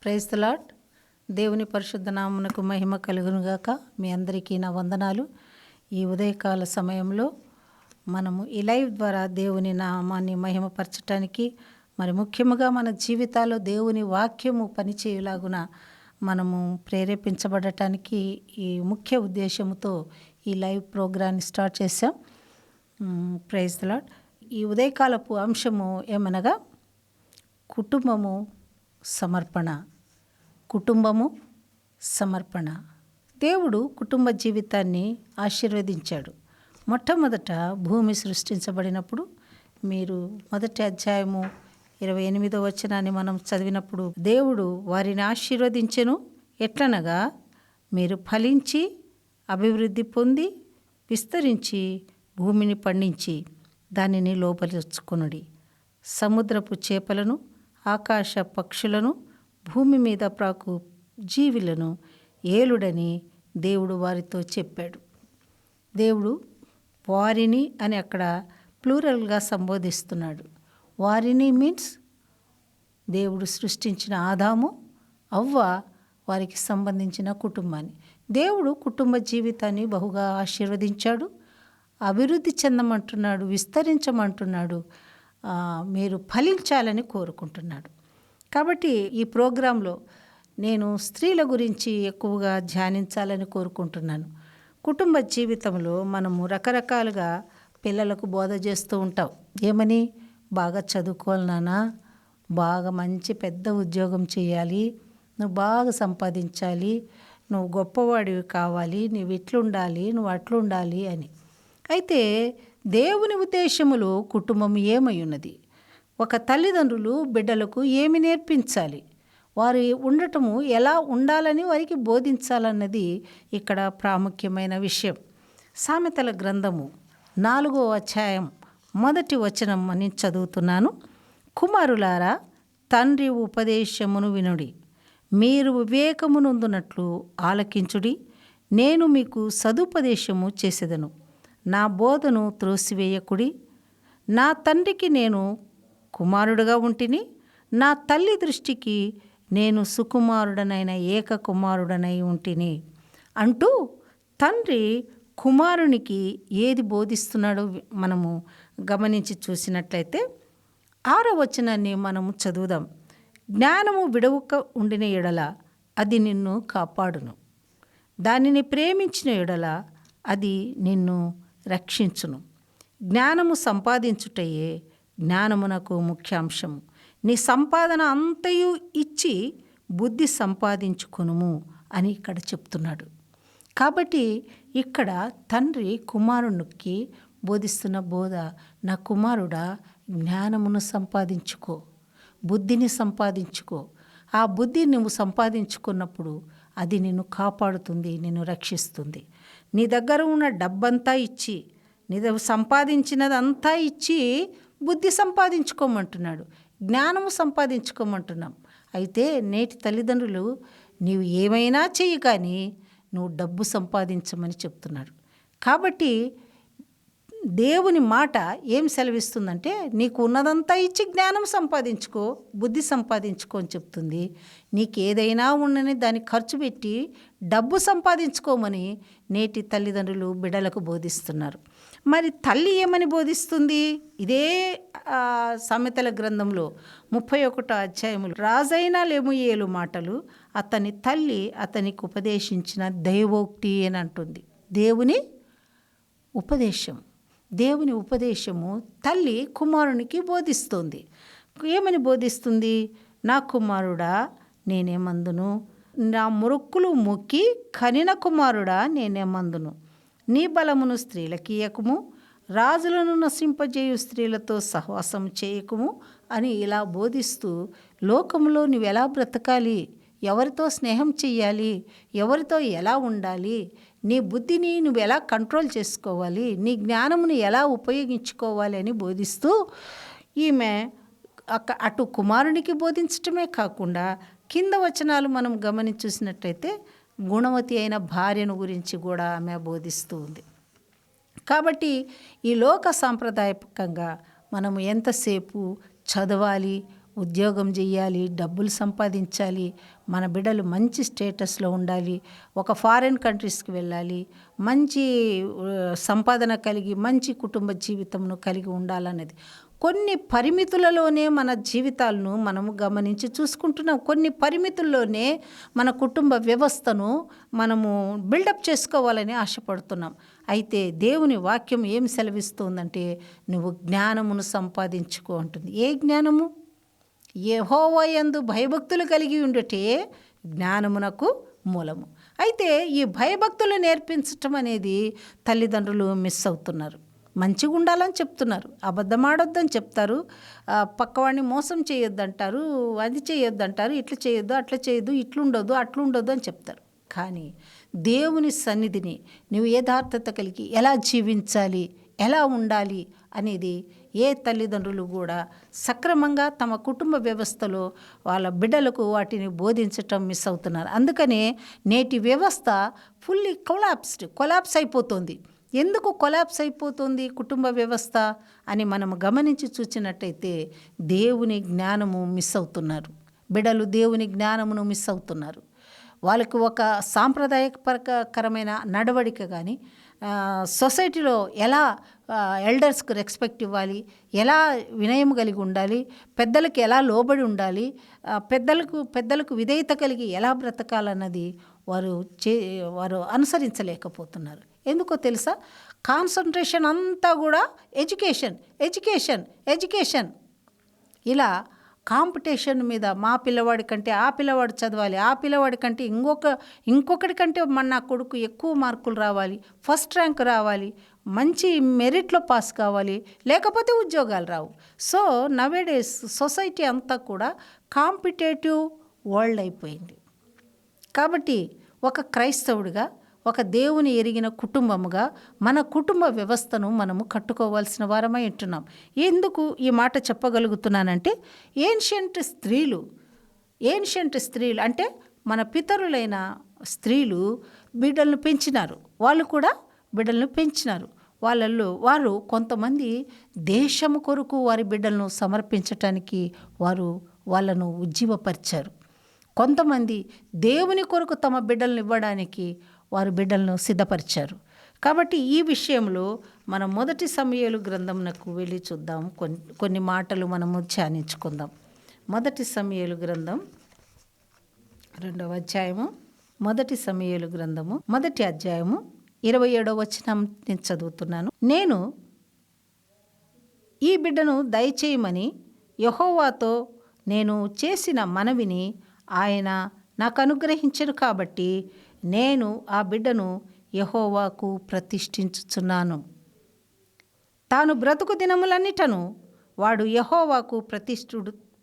Praise the lord. దేవుని పరిశుద్ధ నామమునకు మహిమ కలుగునుగాక. మీ అందరికీ నా వందనాలు. ఈ ఉదయకాల సమయంలో మనము ఈ లైవ్ ద్వారా దేవుని నామాన్ని మహిమపరచటానికి, మరి ముఖ్యముగా మన జీవితాల్లో దేవుని వాక్యము పనిచేయులాగున మనము ప్రేరేపించబడటానికి ఈ ముఖ్య ఉద్దేశంతో ఈ లైవ్ ప్రోగ్రాన్ని స్టార్ట్ చేశాం. Praise the lord. ఈ ఉదయకాలపు అంశము ఏమనగా కుటుంబము సమర్పణ. కుటుంబము సమర్పణ. దేవుడు కుటుంబ జీవితాన్ని ఆశీర్వదించాడు. మొట్టమొదట భూమి సృష్టించబడినప్పుడు మీరు మొదటి అధ్యాయము 28వ వచనాన్ని మనం చదివినప్పుడు దేవుడు వారిని ఆశీర్వదించెను. ఎట్లనగా మీరు ఫలించి అభివృద్ధి పొంది విస్తరించి భూమిని పండించి దానిని లోపరుచుకొనుడి. సముద్రపు చేపలను, ఆకాశ పక్షులను, భూమి మీద ప్రాకు జీవులను ఏలుడని దేవుడు వారితో చెప్పాడు. దేవుడు వారిని అని అక్కడ ప్లూరల్గా సంబోధిస్తున్నాడు. వారిని మీన్స్ దేవుడు సృష్టించిన ఆదాము, అవ్వ వారికి సంబంధించిన కుటుంబాన్ని. దేవుడు కుటుంబ జీవితాన్ని బహుగా ఆశీర్వదించాడు. అభివృద్ధి చెందమంటున్నాడు, విస్తరించమంటున్నాడు, మీరు ఫలించాలని కోరుకుంటున్నాడు. కాబట్టి ఈ ప్రోగ్రాంలో నేను స్త్రీల గురించి ఎక్కువగా ధ్యానించాలని కోరుకుంటున్నాను. కుటుంబ జీవితంలో మనము రకరకాలుగా పిల్లలకు బోధ చేస్తూ ఉంటాం. ఏమని? బాగా చదువుకోవాలి నాన్న, బాగా మంచి పెద్ద ఉద్యోగం చేయాలి, నువ్వు బాగా సంపాదించాలి, నువ్వు గొప్పవాడివి కావాలి, నువ్వు ఇట్లుండాలి, నువ్వు అట్లుండాలి అని. అయితే దేవుని ఉద్దేశములో కుటుంబం ఏమై ఉన్నది? ఒక తల్లిదండ్రులు బిడ్డలకు ఏమి నేర్పించాలి, వారు ఉండటము ఎలా ఉండాలని వారికి బోధించాలన్నది ఇక్కడ ప్రాముఖ్యమైన విషయం. సామెతల గ్రంథము 4వ అధ్యాయం 1వ వచనం అని చదువుతున్నాను. కుమారులారా, తండ్రి ఉపదేశమును వినుడి, మీరు వివేకమునందునట్లు ఆలకించుడి. నేను మీకు సదుపదేశము చేసేదను, నా బోధను త్రోసివేయకుడి. నా తండ్రికి నేను కుమారుడుగా ఉంటిని, నా తల్లి దృష్టికి నేను సుకుమారుడనైన ఏక కుమారుడనై ఉంటిని అంటూ తండ్రి కుమారునికి ఏది బోధిస్తున్నాడో మనము గమనించి చూసినట్లయితే 6వ వచనాన్ని మనము చదువుదాం. జ్ఞానము విడవక ఉండిన ఎడల అది నిన్ను కాపాడును, దానిని ప్రేమించిన ఎడల అది నిన్ను రక్షించును. జ్ఞానము సంపాదించుటయే జ్ఞానమునకు ముఖ్యాంశము. నీ సంపాదన అంతయు ఇచ్చి బుద్ధి సంపాదించుకొనుము అని ఇక్కడ చెప్తున్నాడు. కాబట్టి ఇక్కడ తండ్రి కుమారునికి బోధిస్తున్న బోధ, నా కుమారుడా, జ్ఞానమును సంపాదించుకో, బుద్ధిని సంపాదించుకో. ఆ బుద్ధిని నువ్వు సంపాదించుకున్నప్పుడు అది నిన్ను కాపాడుతుంది, నిన్ను రక్షిస్తుంది. నీ దగ్గర ఉన్న డబ్బంతా ఇచ్చి, నీ సంపాదించినదంతా ఇచ్చి బుద్ధి సంపాదించుకోమంటున్నాడు, జ్ఞానము సంపాదించుకోమంటున్నాం. అయితే నేటి తల్లిదండ్రులు నీవు ఏమైనా చెయ్యి కానీ నువ్వు డబ్బు సంపాదించమని చెప్తున్నాడు. కాబట్టి దేవుని మాట ఏం సెలవిస్తుందంటే, నీకు ఉన్నదంతా ఇచ్చి జ్ఞానం సంపాదించుకో, బుద్ధి సంపాదించుకో అని చెప్తుంది. నీకు ఏదైనా ఉండని దాన్ని ఖర్చు పెట్టి డబ్బు సంపాదించుకోమని నేటి తల్లిదండ్రులు బిడ్డలకు బోధిస్తున్నారు. మరి తల్లి ఏమని బోధిస్తుంది? ఇదే సామెతల గ్రంథంలో 31వ అధ్యాయములు రాజైన లెమూయేలు మాటలు అతని తల్లి అతనికి ఉపదేశించిన దైవోక్తి అని అంటుంది. దేవుని ఉపదేశం, దేవుని ఉపదేశము తల్లి కుమారునికి బోధిస్తుంది. ఏమని బోధిస్తుంది? నా కుమారుడా నేనేమందును, నా మొక్కులు మొక్కి కనిన కుమారుడా నేనేమందును, నీ బలమును స్త్రీలకి ఇయ్యకుము, రాజులను నశింపజేయు స్త్రీలతో సహవాసం చేయకుము అని ఇలా బోధిస్తూ లోకంలో నువ్వు ఎలా బ్రతకాలి, ఎవరితో స్నేహం చెయ్యాలి, ఎవరితో ఎలా ఉండాలి, నీ బుద్ధిని నువ్వు ఎలా కంట్రోల్ చేసుకోవాలి, నీ జ్ఞానమును ఎలా ఉపయోగించుకోవాలి అని బోధిస్తూ ఈమె అటు కుమారునికి బోధించటమే కాకుండా కింద వచనాలు మనం గమనించి చూసినట్లయితే గుణవతి అయిన భార్యను గురించి కూడా ఆమె బోధిస్తూ ఉంది. కాబట్టి ఈ లోక సాంప్రదాయకంగా మనము ఎంతసేపు చదవాలి, ఉద్యోగం చేయాలి, డబ్బులు సంపాదించాలి, మన బిడ్డలు మంచి స్టేటస్లో ఉండాలి, ఒక ఫారిన్ కంట్రీస్కి వెళ్ళాలి, మంచి సంపాదన కలిగి మంచి కుటుంబ జీవితంను కలిగి ఉండాలనేది కొన్ని పరిమితులలోనే మన జీవితాలను మనము గమనించి చూసుకుంటున్నాం. కొన్ని పరిమితుల్లోనే మన కుటుంబ వ్యవస్థను మనము బిల్డప్ చేసుకోవాలని ఆశపడుతున్నాం. అయితే దేవుని వాక్యం ఏం సెలవిస్తుందంటే, నువ్వు జ్ఞానమును సంపాదించుకో అంటుంది. ఏ జ్ఞానము? యెహోవా యందు భయభక్తులు కలిగి ఉండుటే జ్ఞానమునకు మూలము. అయితే ఈ భయభక్తులు నేర్పించటం అనేది తల్లిదండ్రులు మిస్ అవుతున్నారు. మంచిగా ఉండాలని చెప్తున్నారు, అబద్ధమాడొద్దని చెప్తారు, పక్కవాడిని మోసం చేయొద్దంటారు, అది చేయొద్దంటారు, ఇట్లా చేయొద్దు, అట్లా చేయొద్దు, ఇట్లుండొద్దు, అట్లుండొద్దు అని చెప్తారు. కానీ దేవుని సన్నిధిని నువ్వు యథార్థత కలిగి ఎలా జీవించాలి, ఎలా ఉండాలి అనేది ఏ తల్లిదండ్రులు కూడా సక్రమంగా తమ కుటుంబ వ్యవస్థలో వాళ్ళ బిడ్డలకు వాటిని బోధించటం మిస్ అవుతున్నారు. అందుకనే నేటి వ్యవస్థ ఫుల్లీ కొలాప్స్ అయిపోతుంది. ఎందుకు కొలాప్స్ అయిపోతుంది కుటుంబ వ్యవస్థ అని మనం గమనించి చూసినట్టయితే, దేవుని జ్ఞానము మిస్ అవుతున్నారు. బిడ్డలు దేవుని జ్ఞానమును మిస్ అవుతున్నారు. వాళ్ళకి ఒక సాంప్రదాయకరమైన నడవడిక కానీ, సొసైటీలో ఎలా ఎల్డర్స్కి రెస్పెక్ట్ ఇవ్వాలి, ఎలా వినయం కలిగి ఉండాలి, పెద్దలకు ఎలా లోబడి ఉండాలి, పెద్దలకు విధేయత కలిగి ఎలా బ్రతకాలన్నది వారు అనుసరించలేకపోతున్నారు. ఎందుకో తెలుసా? కాన్సన్ట్రేషన్ అంతా కూడా ఎడ్యుకేషన్ ఇలా కాంపిటీషన్ మీద, మా పిల్లవాడి కంటే ఆ పిల్లవాడు చదవాలి, ఆ పిల్లవాడి కంటే ఇంకొకటి కంటే నా కొడుకు ఎక్కువ మార్కులు రావాలి, ఫస్ట్ ర్యాంక్ రావాలి, మంచి మెరిట్లో పాస్ కావాలి, లేకపోతే ఉద్యోగాలు రావు. సో నవేడేస్ సొసైటీ అంతా కూడా కాంపిటేటివ్ వరల్డ్ అయిపోయింది. కాబట్టి ఒక క్రైస్తవుడిగా, ఒక దేవుని ఎరిగిన కుటుంబముగా మన కుటుంబ వ్యవస్థను మనము కట్టుకోవాల్సిన వారమై ఉంటున్నాం. ఎందుకు ఈ మాట చెప్పగలుగుతున్నానంటే, ఏన్షియంట్ స్త్రీలు అంటే మన పితరులైన స్త్రీలు బిడ్డలను పెంచినారు. వాళ్ళు కూడా బిడ్డలను పెంచినారు. వారు కొంతమంది దేశము కొరకు వారి బిడ్డలను సమర్పించటానికి వాళ్ళను ఉజ్జీవపరిచారు. కొంతమంది దేవుని కొరకు తమ బిడ్డలను ఇవ్వడానికి వారు బిడ్డలను సిద్ధపరిచారు. కాబట్టి ఈ విషయంలో మనం 1 సమూయేలు గ్రంథంకు వెళ్ళి చూద్దాం. కొన్ని మాటలు మనము ధ్యానించుకుందాం. 1 సమూయేలు గ్రంథం 2వ అధ్యాయము, 1 సమూయేలు గ్రంథము 1వ అధ్యాయము 27వ వచనం నేను చదువుతున్నాను. నేను ఈ బిడ్డను దయచేయమని యెహోవాతో నేను చేసిన మనవిని ఆయన నాకు అనుగ్రహించను కాబట్టి నేను ఆ బిడ్డను యెహోవాకు ప్రతిష్ఠించుచున్నాను. తాను బ్రతుకు దినములన్నిటను వాడు యెహోవాకు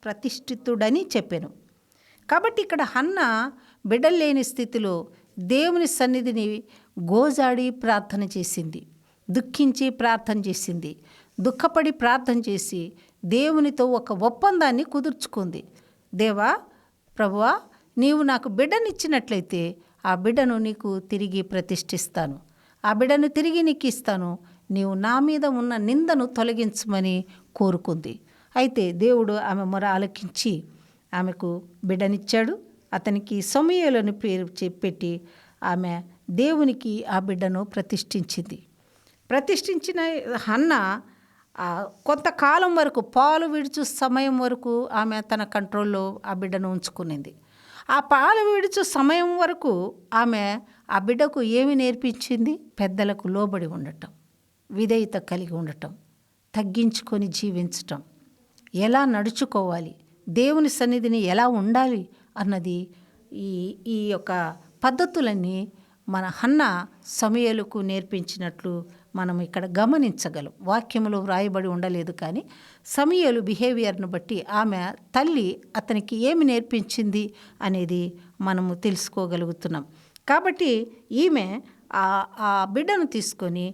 ప్రతిష్ఠితుడని చెప్పెను. కాబట్టి ఇక్కడ హన్నా బిడ్డలు లేని స్థితిలో దేవుని సన్నిధిని గోజాడి ప్రార్థన చేసింది, దుఃఖించి ప్రార్థన చేసింది, దుఃఖపడి ప్రార్థన చేసి దేవునితో ఒక ఒప్పందాన్ని కుదుర్చుకుంది. దేవా, ప్రభువా, నీవు నాకు బిడ్డనిచ్చినట్లయితే ఆ బిడ్డను నీకు తిరిగి ప్రతిష్ఠిస్తాను, ఆ బిడ్డను తిరిగి నీకు ఇస్తాను, నీవు నా మీద ఉన్న నిందను తొలగించమని కోరుకుంది. అయితే దేవుడు ఆమె మొర ఆలకించి ఆమెకు బిడ్డనిచ్చాడు. అతనికి సమూయేలు పేరు పెట్టి ఆమె దేవునికి ఆ బిడ్డను ప్రతిష్ఠించిన హన్నా కొంతకాలం వరకు, పాలు విడుచు సమయం వరకు ఆమె తన కంట్రోల్లో ఆ బిడ్డను ఉంచుకునింది. ఆ పాలు విడుచు సమయం వరకు ఆమె ఆ బిడ్డకు ఏమి నేర్పించింది? పెద్దలకు లోబడి ఉండటం, విధేయత కలిగి ఉండటం, తగ్గించుకొని జీవించటం, ఎలా నడుచుకోవాలి, దేవుని సన్నిధిని ఎలా ఉండాలి అన్నది ఈ యొక్క పద్ధతులన్నీ మన హన్నా సమూయేలుకు నేర్పించినట్లు మనం ఇక్కడ గమనించగలం. వాక్యములో వ్రాయబడి ఉండలేదు, కానీ సమూయేలు బిహేవియర్ను బట్టి ఆమె తల్లి అతనికి ఏమి నేర్పించింది అనేది మనము తెలుసుకోగలుగుతున్నాం. కాబట్టి ఈమె ఆ బిడ్డను తీసుకొని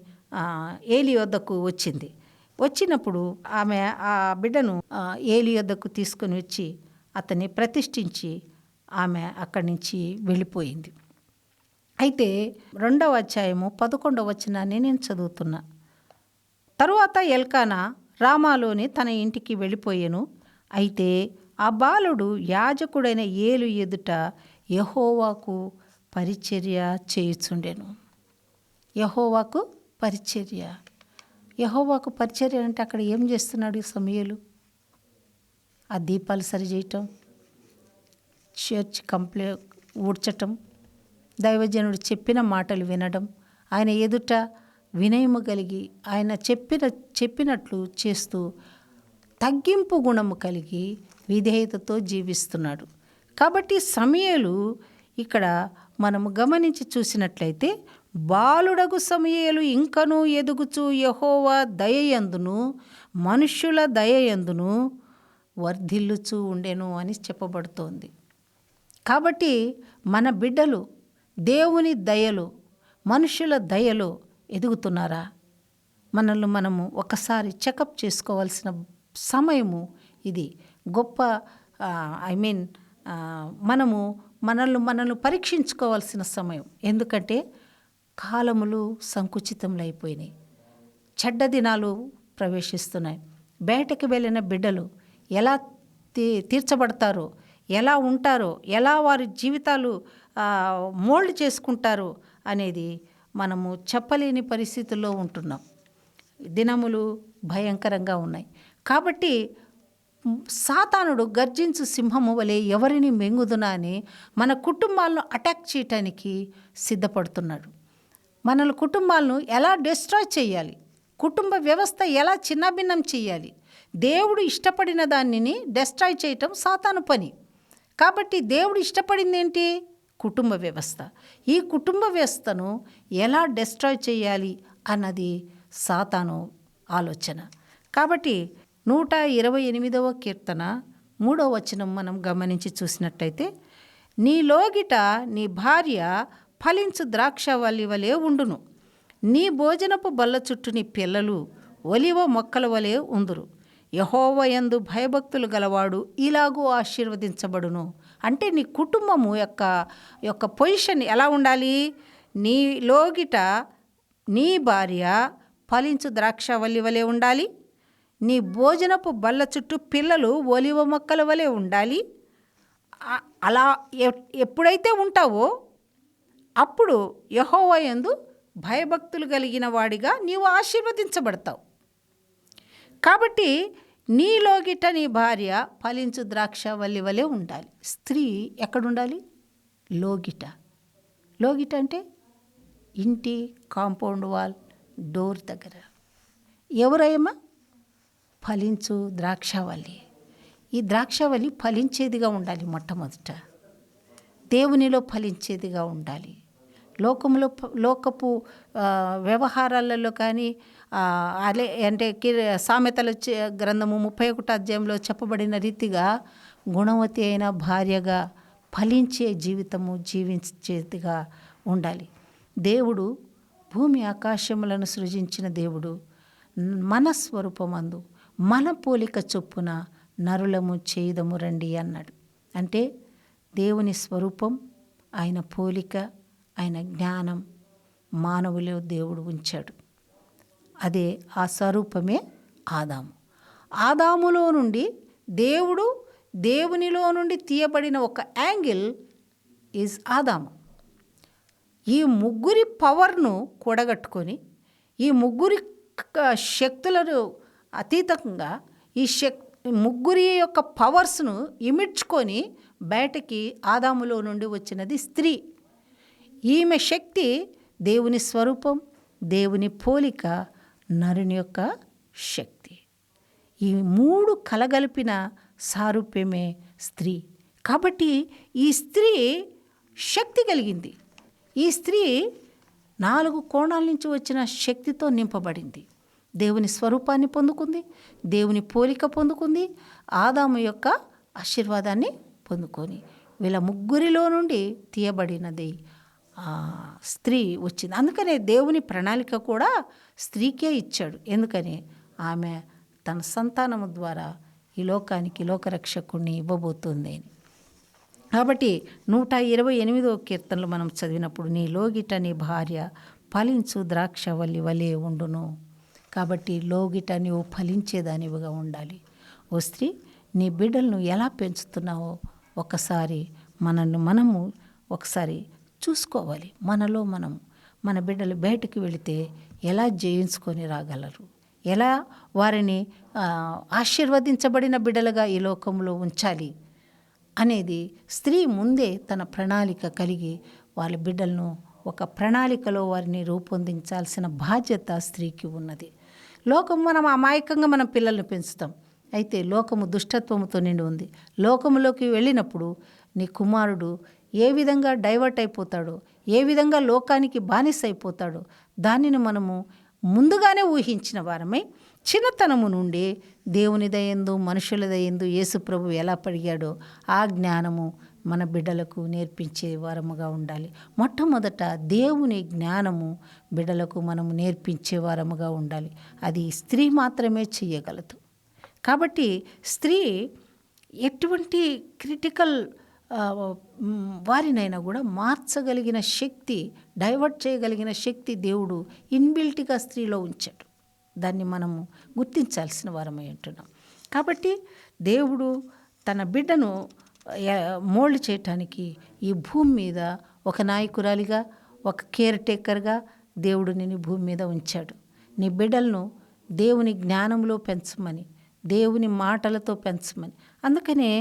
ఏలి వద్దకు వచ్చినప్పుడు ఆమె ఆ బిడ్డను ఏలి వద్దకు తీసుకొని వచ్చి అతన్ని ప్రతిష్ఠించి ఆమె అక్కడి నుంచి వెళ్ళిపోయింది. అయితే 2వ అధ్యాయము 11వ వచనాన్ని నేను చదువుతున్నా. తరువాత ఎల్కానా రామాలోని తన ఇంటికి వెళ్ళిపోయాను. అయితే ఆ బాలుడు యాజకుడైన ఏలు ఎదుట యెహోవాకు పరిచర్య చేయుచుండెను. యెహోవాకు పరిచర్య. యెహోవాకు పరిచర్య అంటే అక్కడ ఏం చేస్తున్నాడు ఈ సమూయేలు? ఆ దీపాలు సరిచేయటం, చర్చ్ ఊడ్చటం, దైవజనుడు చెప్పిన మాటలు వినడం, ఆయన ఎదుట వినయము కలిగి ఆయన చెప్పినట్లు చేస్తూ తగ్గింపు గుణము కలిగి విధేయతతో జీవిస్తున్నాడు. కాబట్టి సమూయేలు ఇక్కడ మనము గమనించి చూసినట్లయితే బాలుడగు సమూయేలు ఇంకనూ ఎదుగుచూ యెహోవా దయయందును మనుష్యుల దయయందును వర్ధిల్లుచూ ఉండెను అని చెప్పబడుతోంది. కాబట్టి మన బిడ్డలు దేవుని దయలో మనుషుల దయలో ఎదుగుతున్నారా? మనల్ని మనము ఒకసారి చెకప్ చేసుకోవాల్సిన సమయము ఇది. గొప్ప మనల్ని పరీక్షించుకోవాల్సిన సమయం. ఎందుకంటే కాలములు సంకుచితములైపోయినాయి, చెడ్డ దినాలు ప్రవేశిస్తున్నాయి. బయటకు వెళ్ళిన బిడ్డలు ఎలా తీర్చబడతారో, ఎలా ఉంటారో, ఎలా వారి జీవితాలు మోల్డ్ చేసుకుంటారో అనేది మనము చెప్పలేని పరిస్థితుల్లో ఉంటున్నాం. దినములు భయంకరంగా ఉన్నాయి. కాబట్టి సాతానుడు గర్జించు సింహము వలె ఎవరిని మెంగుదునా అని మన కుటుంబాలను అటాక్ చేయటానికి సిద్ధపడుతున్నాడు. మన కుటుంబాలను ఎలా డిస్ట్రాయ్ చేయాలి, కుటుంబ వ్యవస్థ ఎలా చిన్నభిన్నం చేయాలి, దేవుడు ఇష్టపడిన దానిని డిస్ట్రాయ్ చేయటం సాతాను పని. కాబట్టి దేవుడు ఇష్టపడింది ఏంటి? కుటుంబ వ్యవస్థ. ఈ కుటుంబ వ్యవస్థను ఎలా డిస్ట్రాయ్ చేయాలి అన్నది సాతాను ఆలోచన. కాబట్టి 128వ కీర్తన 3వ వచనం మనం గమనించి చూసినట్టయితే, నీ లోగిట నీ భార్య ఫలించు ద్రాక్షవల్లి వలె ఉండును, నీ భోజనపు బల్ల చుట్టూ నీ పిల్లలు ఒలివ మొక్కల వలె ఉందురు, యెహోవా యందు భయభక్తులు గలవాడు ఇలాగూ ఆశీర్వదించబడును. అంటే నీ కుటుంబము యొక్క పొజిషన్ ఎలా ఉండాలి? నీ లోగిట నీ భార్య ఫలించు ద్రాక్షవల్లి వలె ఉండాలి, నీ భోజనపు బల్ల చుట్టూ పిల్లలు ఒలివ మొక్కల వలె ఉండాలి. అలా ఎప్పుడైతే ఉంటావో అప్పుడు యెహోవా యందు భయభక్తులు కలిగిన వాడిగా నీవు ఆశీర్వదించబడతావు. కాబట్టి నీలోగిట నీ భార్య ఫలించు ద్రాక్షవల్లి వలె ఉండాలి. స్త్రీ ఎక్కడుండాలి? లోగిట. లోగిట అంటే ఇంటి కాంపౌండ్ వాల్ డోర్ దగ్గర. ఎవరయ్యమ్మా? ఫలించు ద్రాక్షవల్లి. ఈ ద్రాక్షవల్లి ఫలించేదిగా ఉండాలి. మొట్టమొదట దేవునిలో ఫలించేదిగా ఉండాలి. లోకపు వ్యవహారాలలో కానీ అంటే సామెతల గ్రంథము 31 అధ్యాయంలో చెప్పబడిన రీతిగా గుణవతి అయిన భార్యగా ఫలించే జీవితము జీవించేదిగా ఉండాలి. దేవుడు భూమి ఆకాశములను సృజించిన దేవుడు మన స్వరూపమందు మన పోలిక చొప్పున నరులము చేయుదము రండి అన్నాడు. అంటే దేవుని స్వరూపం, ఆయన పోలిక, ఆయన జ్ఞానం మానవులో దేవుడు ఉంచాడు. అదే ఆ స్వరూపమే ఆదాము. ఆదాములో నుండి దేవునిలో నుండి తీయబడిన ఒక యాంగిల్ ఈజ్ ఆదాము. ఈ ముగ్గురి పవర్ను కూడగట్టుకొని, ఈ ముగ్గురి శక్తులను అతీతంగా ముగ్గురి యొక్క పవర్స్ను ఇమిడ్చుకొని బయటకి ఆదాములో నుండి వచ్చినది స్త్రీ. ఈమె శక్తి దేవుని స్వరూపం, దేవుని పోలిక, నరుని యొక్క శక్తి. ఈ మూడు కలగలిపిన సారూప్యమే స్త్రీ. కాబట్టి ఈ స్త్రీ శక్తి కలిగింది. ఈ స్త్రీ 4 కోణాల నుంచి వచ్చిన శక్తితో నింపబడింది. దేవుని స్వరూపాన్ని పొందుకుంది, దేవుని పోలిక పొందుకుంది, ఆదాము యొక్క ఆశీర్వాదాన్ని పొందుకొని వీళ్ళ ముగ్గురిలో నుండి తీయబడినది స్త్రీ వచ్చింది. అందుకనే దేవుని ప్రణాళిక కూడా స్త్రీకే ఇచ్చాడు. ఎందుకని ఆమె తన సంతానము ద్వారా ఈ లోకానికి లోకరక్షకుణ్ణి ఇవ్వబోతుంది అని. కాబట్టి 128వ కీర్తనలు మనం చదివినప్పుడు, నీ లోగిట నీ భార్య ఫలించు ద్రాక్షవల్లి వలె ఉండును. కాబట్టి లోగిట నీవు ఫలించేదానివిగా ఉండాలి. ఓ స్త్రీ, నీ బిడ్డలను ఎలా పెంచుతున్నావో ఒకసారి మనము ఒకసారి చూసుకోవాలి. మనలో మనము మన బిడ్డలు బయటకు వెళితే ఎలా జయించుకొని రాగలరు, ఎలా వారిని ఆశీర్వదించబడిన బిడ్డలుగా ఈ లోకంలో ఉంచాలి అనేది స్త్రీ ముందే తన ప్రణాళిక కలిగి వాళ్ళ బిడ్డలను ఒక ప్రణాళికలో వారిని రూపొందించాల్సిన బాధ్యత స్త్రీకి ఉన్నది. లోకం మనం అమాయకంగా మన పిల్లల్ని పెంచుతాం, అయితే లోకము దుష్టత్వముతో నిండి ఉంది. లోకములోకి వెళ్ళినప్పుడు నీ కుమారుడు ఏ విధంగా డైవర్ట్ అయిపోతాడో, ఏ విధంగా లోకానికి బానిస అయిపోతాడో దానిని మనము ముందుగానే ఊహించిన వారమై చిన్నతనము నుండి దేవుని దయందు మనుషుల దయందు యేసుప్రభు ఎలా పడిగాడో ఆ జ్ఞానము మన బిడ్డలకు నేర్పించే వారముగా ఉండాలి. మొట్టమొదట దేవుని జ్ఞానము బిడ్డలకు మనము నేర్పించే వారముగా ఉండాలి. అది స్త్రీ మాత్రమే చేయగలదు. కాబట్టి స్త్రీ ఎటువంటి క్రిటికల్ వారినైనా కూడా మార్చగలిగిన శక్తి, డైవర్ట్ చేయగలిగిన శక్తి దేవుడు ఇన్బిల్ట్గా స్త్రీలో ఉంచాడు. దాన్ని మనము గుర్తించాల్సిన వారమై ఉంటున్నాం. కాబట్టి దేవుడు తన బిడ్డను మోల్డ్ చేయటానికి ఈ భూమి మీద ఒక నాయకురాలిగా, ఒక కేర్ టేకర్గా దేవుడు నిన్ను భూమి మీద ఉంచాడు. నీ బిడ్డలను దేవుని జ్ఞానంలో పెంచమని, దేవుని మాటలతో పెంచమని. అందుకనే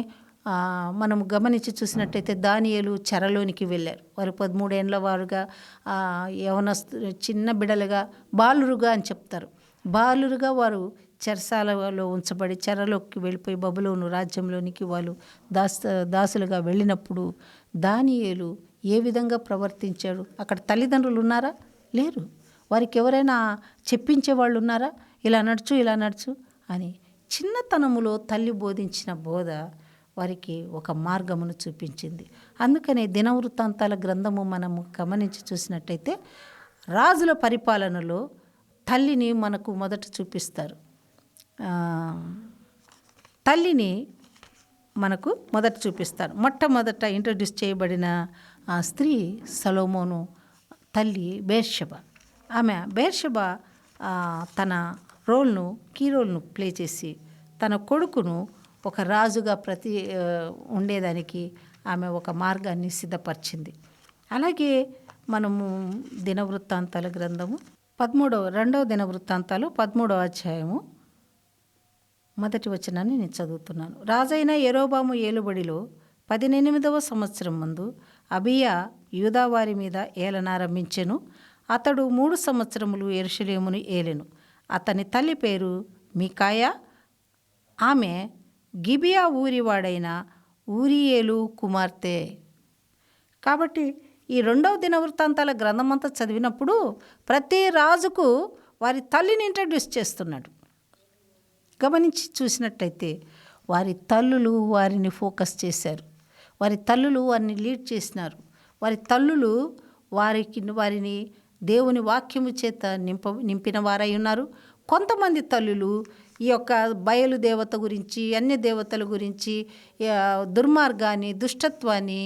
మనం గమనించి చూసినట్టయితే దానియేలు చెరలోనికి వెళ్ళారు. వారు 13 ఏండ్ల వారుగా చిన్న బిడ్డలుగా బాలురుగా అని చెప్తారు. బాలురుగా వారు చెరసాలలో ఉంచబడి చెరలోకి వెళ్ళిపోయి బబులోను రాజ్యంలోనికి వాళ్ళు దాసులుగా వెళ్ళినప్పుడు దానియేలు ఏ విధంగా ప్రవర్తించాడు? అక్కడ తల్లిదండ్రులు ఉన్నారా? లేరు. వారికి ఎవరైనా చెప్పించే వాళ్ళు ఉన్నారా? ఇలా నడుచు అని. చిన్నతనములో తల్లి బోధించిన బోధ వారికి ఒక మార్గమును చూపించింది. అందుకనే దినవృత్తాంతాల గ్రంథము మనము గమనించి చూసినట్టయితే రాజుల పరిపాలనలో తల్లిని మనకు మొదట చూపిస్తారు. తల్లిని మనకు మొదట చూపిస్తారు. మొట్టమొదట ఇంట్రడ్యూస్ చేయబడిన స్త్రీ సొలొమోను తల్లి బెర్షెబా. ఆమె బెర్షెబా తన కీ రోల్ను ప్లే చేసి తన కొడుకును ఒక రాజుగా ఉండేదానికి ఆమె ఒక మార్గాన్ని సిద్ధపరిచింది. అలాగే మనము దినవృత్తాంతాల గ్రంథము 2వ దినవృత్తాంతాలు 13వ అధ్యాయము 1వ వచనాన్ని నేను చదువుతున్నాను. రాజైన యెరోబాము ఏలుబడిలో 18వ సంవత్సరం మందు అబీయా యూదావారి మీద ఏలనారంభించెను. అతడు 3 సంవత్సరములు యెరూషలేమును ఏలెను. అతని తల్లి పేరు మీకాయా. ఆమె గిబియా ఊరివాడైన ఊరియేలు కుమార్తె. కాబట్టి ఈ 2వ దినవృత్తాంతాల గ్రంథమంతా చదివినప్పుడు ప్రతి రాజుకు వారి తల్లిని ఇంట్రడ్యూస్ చేస్తున్నాడు. గమనించి చూసినట్టయితే వారి తల్లులు వారిని ఫోకస్ చేశారు. వారి తల్లులు వారిని లీడ్ చేసినారు. వారి తల్లులు వారిని దేవుని వాక్యము చేత నింపిన వారై ఉన్నారు. కొంతమంది తల్లులు ఈ యొక్క బయలు దేవత గురించి, అన్య దేవతల గురించి, దుర్మార్గాన్ని, దుష్టత్వాన్ని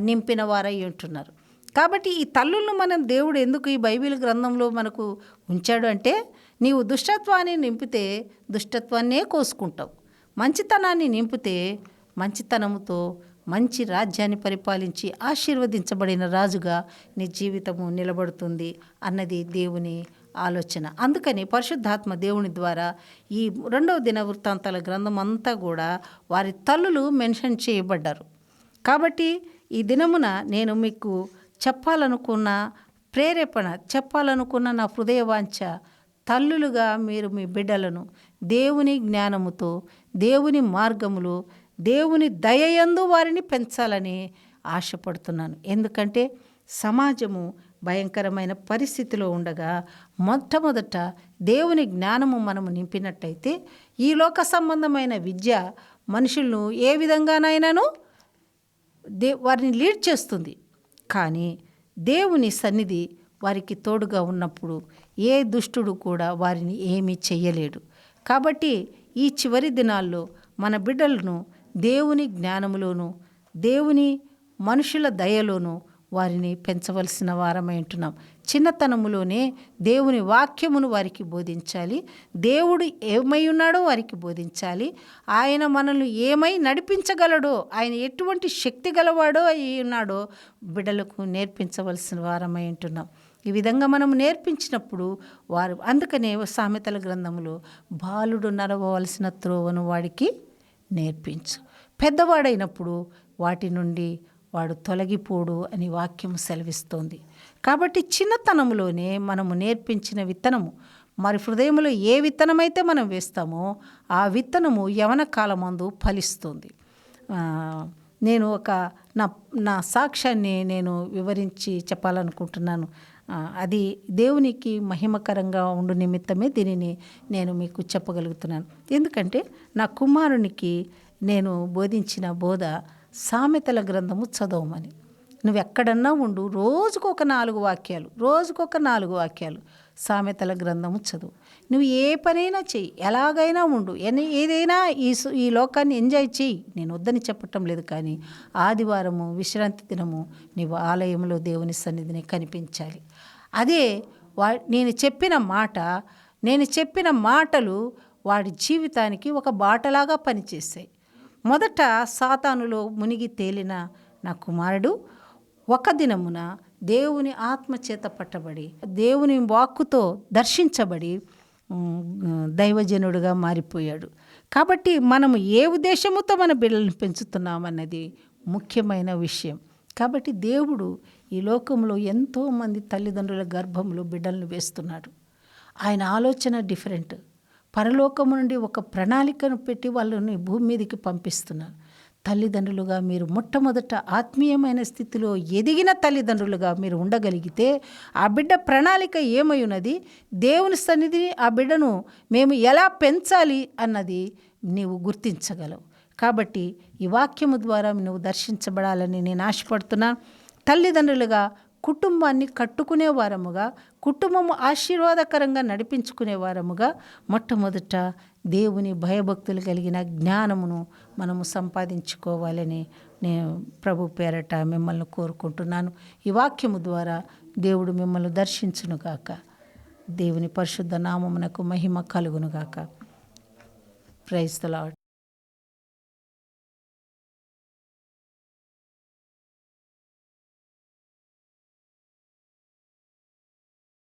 నింపిన వారై ఉంటున్నారు. కాబట్టి ఈ తల్లులను మనం దేవుడు ఎందుకు ఈ బైబిల్ గ్రంథంలో మనకు ఉంచాడు అంటే, నీవు దుష్టత్వాన్ని నింపితే దుష్టత్వాన్నే కోసుకుంటావు, మంచితనాన్ని నింపితే మంచితనముతో మంచి రాజ్యాన్ని పరిపాలించి ఆశీర్వదించబడిన రాజుగా నీ జీవితము నిలబడుతుంది అన్నది దేవుని ఆలోచన. అందుకని పరిశుద్ధాత్మ దేవుని ద్వారా ఈ 2వ దినవృత్తాంతాల గ్రంథం అంతా కూడా వారి తల్లులు మెన్షన్ చేయబడ్డారు. కాబట్టి ఈ దినమున నేను మీకు చెప్పాలనుకున్న ప్రేరేపణ, చెప్పాలనుకున్న నా హృదయవాంఛ, తల్లులుగా మీరు మీ బిడ్డలను దేవుని జ్ఞానముతో, దేవుని మార్గములో, దేవుని దయయందు వారిని పెంచాలని ఆశపడుతున్నాను. ఎందుకంటే సమాజము భయంకరమైన పరిస్థితిలో ఉండగా మొట్టమొదట దేవుని జ్ఞానము మనము నింపినట్టయితే ఈ లోక సంబంధమైన విద్య మనుషులను ఏ విధంగానైనాను వారిని లీడ్ చేస్తుంది. కానీ దేవుని సన్నిధి వారికి తోడుగా ఉన్నప్పుడు ఏ దుష్టుడు కూడా వారిని ఏమీ చెయ్యలేడు. కాబట్టి ఈ చివరి దినాల్లో మన బిడ్డలను దేవుని జ్ఞానములోను, దేవుని మనుషుల దయలోను వారిని పెంచవలసిన వారమై ఉంటున్నాం. చిన్నతనములోనే దేవుని వాక్యమును వారికి బోధించాలి. దేవుడు ఏమై ఉన్నాడో వారికి బోధించాలి. ఆయన మనల్ని ఏమై నడిపించగలడో, ఆయన ఎటువంటి శక్తి గలవాడో అయి ఉన్నాడో బిడ్డలకు నేర్పించవలసిన వారమై ఉంటున్నాం. ఈ విధంగా మనం నేర్పించినప్పుడు వారు, అందుకనే సామెతల గ్రంథములో బాలుడు నడవవలసిన త్రోవను వాడికి నేర్పించు, పెద్దవాడైనప్పుడు వాటి నుండి వాడు తొలగిపోడు అని వాక్యం సెలవిస్తోంది. కాబట్టి చిన్నతనంలోనే మనము నేర్పించిన విత్తనము, మరి హృదయంలో ఏ విత్తనమైతే మనం వేస్తామో ఆ విత్తనము యవన కాలమందు ఫలిస్తుంది. నేను నా సాక్ష్యాన్ని నేను వివరించి చెప్పాలనుకుంటున్నాను. అది దేవునికి మహిమకరంగా ఉండు నిమిత్తమే దీనిని నేను మీకు చెప్పగలుగుతున్నాను. ఎందుకంటే నా కుమారునికి నేను బోధించిన బోధ సామెతల గ్రంథము చదవమని. నువ్వెక్కడన్నా ఉండు, రోజుకొక 4 వాక్యాలు సామెతల గ్రంథము చదువు. నువ్వు ఏ పనైనా చెయ్యి, ఎలాగైనా ఉండు, ఏదైనా ఈ లోకాన్ని ఎంజాయ్ చెయ్యి. నేను వద్దని చెప్పటం లేదు, కానీ ఆదివారము విశ్రాంతి దినము నీవు ఆలయంలో దేవుని సన్నిధిని కనిపించాలి. అదే నేను చెప్పిన మాటలు వాడి జీవితానికి ఒక బాటలాగా పనిచేశాయి. మొదట సాతానులో మునిగి తేలిన నా కుమారుడు ఒక దినమున దేవుని ఆత్మచేత పట్టబడి, దేవుని వాక్కుతో దర్శించబడి దైవజనుడుగా మారిపోయాడు. కాబట్టి మనము ఏ ఉద్దేశముతో మన బిడ్డలను పెంచుతున్నామన్నది ముఖ్యమైన విషయం. కాబట్టి దేవుడు ఈ లోకంలో ఎంతోమంది తల్లిదండ్రుల గర్భంలో బిడ్డలను వేస్తున్నాడు. ఆయన ఆలోచన డిఫరెంట్. పరలోకము నుండి ఒక ప్రణాళికను పెట్టి వాళ్ళని భూమి మీదకి పంపిస్తున్నారు. తల్లిదండ్రులుగా మీరు మొట్టమొదట ఆత్మీయమైన స్థితిలో ఎదిగిన తల్లిదండ్రులుగా మీరు ఉండగలిగితే ఆ బిడ్డ ప్రణాళిక ఏమై ఉన్నది, దేవుని సన్నిధిని ఆ బిడ్డను మేము ఎలా పెంచాలి అన్నది నీవు గుర్తించగలవు. కాబట్టి ఈ వాక్యము ద్వారా నువ్వు దర్శించబడాలని నేను ఆశపడుతున్నాను. తల్లిదండ్రులుగా కుటుంబాన్ని కట్టుకునే వారముగా, కుటుంబము ఆశీర్వాదకరంగా నడిపించుకునే వారముగా మొట్టమొదట దేవుని భయభక్తులు కలిగిన జ్ఞానమును మనము సంపాదించుకోవాలని నేను ప్రభు పేరట మిమ్మల్ని కోరుకుంటున్నాను. ఈ వాక్యము ద్వారా దేవుడు మిమ్మల్ని దర్శించునుగాక. దేవుని పరిశుద్ధ నామమునకు మహిమ కలుగునుగాక. Praise the lord.